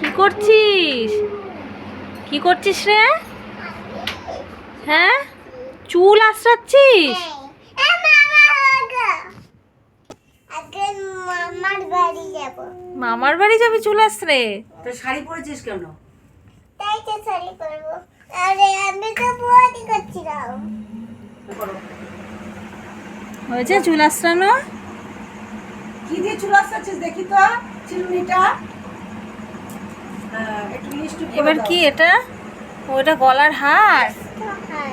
কি করছিস? কি করছিস রে? হ্যাঁ, চুল আঁচড়াচ্ছিস? মামার বাড়ি যাবি চুল আঁচড়ে? তো শাড়ি পরেছিস কেন? তাই তো শাড়ি পরবো। আরে আমি তো পড়াশোনা করছিলাম। হয়েছে চুল আঁচড়ানো? কি দিয়ে চুল আঁচড়াচ্ছিস দেখি তো চিরুনিটা। একটু লিস্ট এবার কি এটা? ওটা গলার হার। হ্যাঁ।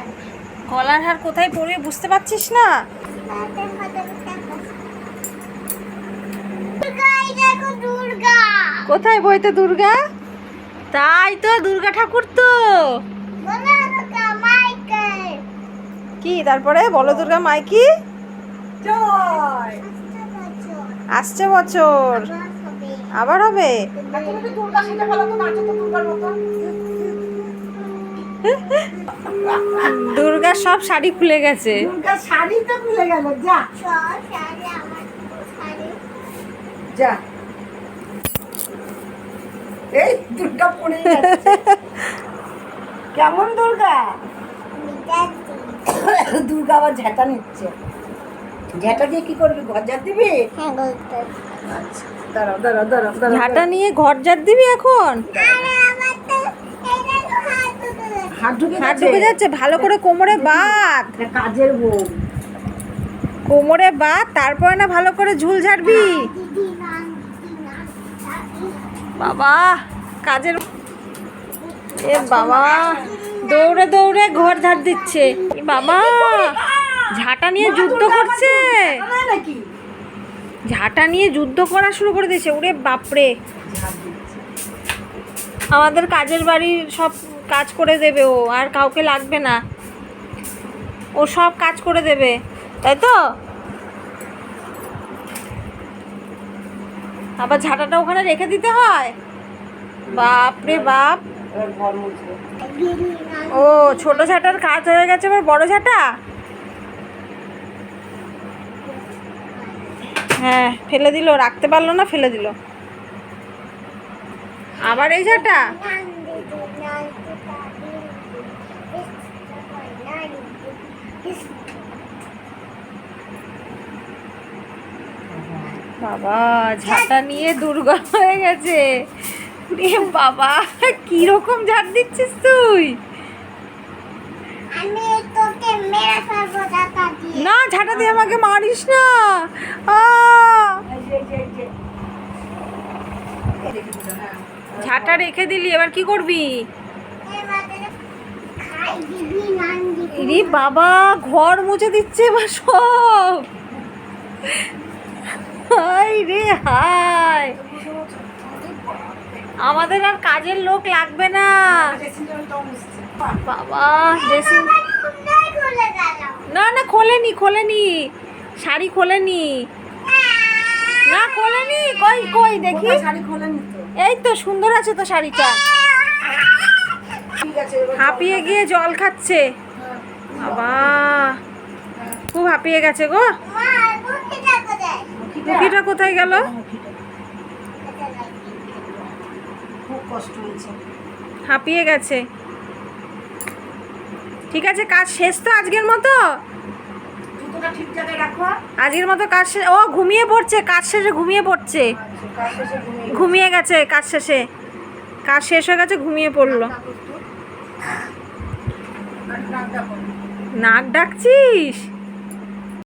গলার হার কোথায় পরবি বুঝতে পারছিস না? দুর্গা, এই দেখো দুর্গা। কোথায় বইতে দুর্গা? তাই তো, দুর্গা ঠাকুর তো। বলো দুর্গা মাইকেল। কি তারপরে বলো দুর্গা মাইকি? জয়। আসছে বছর আবার হবে। তুমি তো দুর্গা সেটা বলো তো, নাচো তো দুর্গার মতো। দুর্গার সব শাড়ি খুলে গেছে। দুর্গার শাড়ি তো খুলে গেল, যা সব শাড়ি আমার শাড়ি। যা। এই দুর্গা পড়ে যাচ্ছে। কেমন দুর্গা? মিটার দুর্গা আবার ঝাঁটা নিচ্ছে। ঝাঁটা দিয়ে কি করবি? ঘর ঝাঁট দিবি? হ্যাঁ বলতে। আচ্ছা, দাঁড়াও দাঁড়াও দাঁড়াও দাঁড়াও। ঝাঁটা নিয়ে ঘর ঝাড় দিবি এখন? আরে আমার তো এই দেখো হাত তুলে। হাত ঢুকে হাত গেছে। ঢুকে যাচ্ছে, ভালো করে কোমরে বাঁধ। এটা কাজের বউ। কোমরে বাঁধ, তারপরে না ভালো করে ঝুল ঝাড়বি। দিদি নান দিদি নান। বাবা কাজের এ বাবা, দৌড়ে দৌড়ে ঘর ঝাড় দিচ্ছে। এ বাবা, ঝাঁটা নিয়ে যুদ্ধ করছে। না নাকি? ঝাঁটা নিয়ে যুদ্ধ করা শুরু করে দিয়েছে। ওরে বাপরে, ঝাঁট দিচ্ছে। আমাদের কাজের বাড়ির সব কাজ করে দেবে ও, আর কাউকে লাগবে না। ও সব কাজ করে দেবে, তাই তো? আবার ঝাঁটাটা ওখানে রেখে দিতে হয়? বাপরে বাপ। এবার ঘর মুছবে। দিদি নান। ও ছোট ঝাঁটার কাজ হয়ে গেছে, এবার বড় ঝাঁটা। হ্যাঁ, ফেলে দিল, রাখতে পারলো না, ফেলে দিল। আবার এই ঝাঁটা। নান দিদি নান দিদি। বাবা, ঝাঁটা নিয়ে দুর্গা হয়ে গেছে। এ বাবা, কিরকম ঝাড় দিচ্ছিস তুই? আমি তোকে মেরে ফেলবো ঝাঁটা দিয়ে। না, ঝাঁটা দিয়ে আমাকে মারিস না। আ! এই যে, এই যে, এই যে। এই দেখি তো, হ্যাঁ। ঝাঁটা রেখে দিলি, এবার কি করবি? এবারে খাই দিদি নান দিদি। ইরে বাবা, ঘর মুছে দিচ্ছে এবার সব। হাই রে হাই, আমাদের আর কাজের লোক লাগবে না। ড্রেসিং টেবিলটাও মুছছে। বাবা, ড্রেসিং সুন্দর খুলে গেল। না না, খোলেনি খোলেনি, শাড়ি খোলেনি। না খোলেনি, কই কই দেখি। কোথায় শাড়ি খোলেনি তো? এই তো সুন্দর আছে তো শাড়িটা। ঠিক আছে, এবার হাঁপিয়ে গিয়ে জল খাচ্ছে। বাবা, খুব হাঁপিয়ে গেছে গো। মা বুকিটা কোথায়? মুখিটা কোথায় গেল? খুব কষ্ট হয়েছে। হাঁপিয়ে গেছে। ঠিক আছে, কাজ শেষ তো আজকের মতো? জুতোটা ঠিক জায়গায় রাখো। আজকের মতো কাজ শেষ। ও ঘুমিয়ে পড়ছে, কাজ শেষে ঘুমিয়ে পড়ছে। আচ্ছা, কাজ শেষে ঘুমিয়ে ঘুমিয়ে গেছে কাজ শেষে, কাজ শেষ হয়ে গেছে, ঘুমিয়ে পড়লো। নাক ডাকো। নাক ডাকছিস?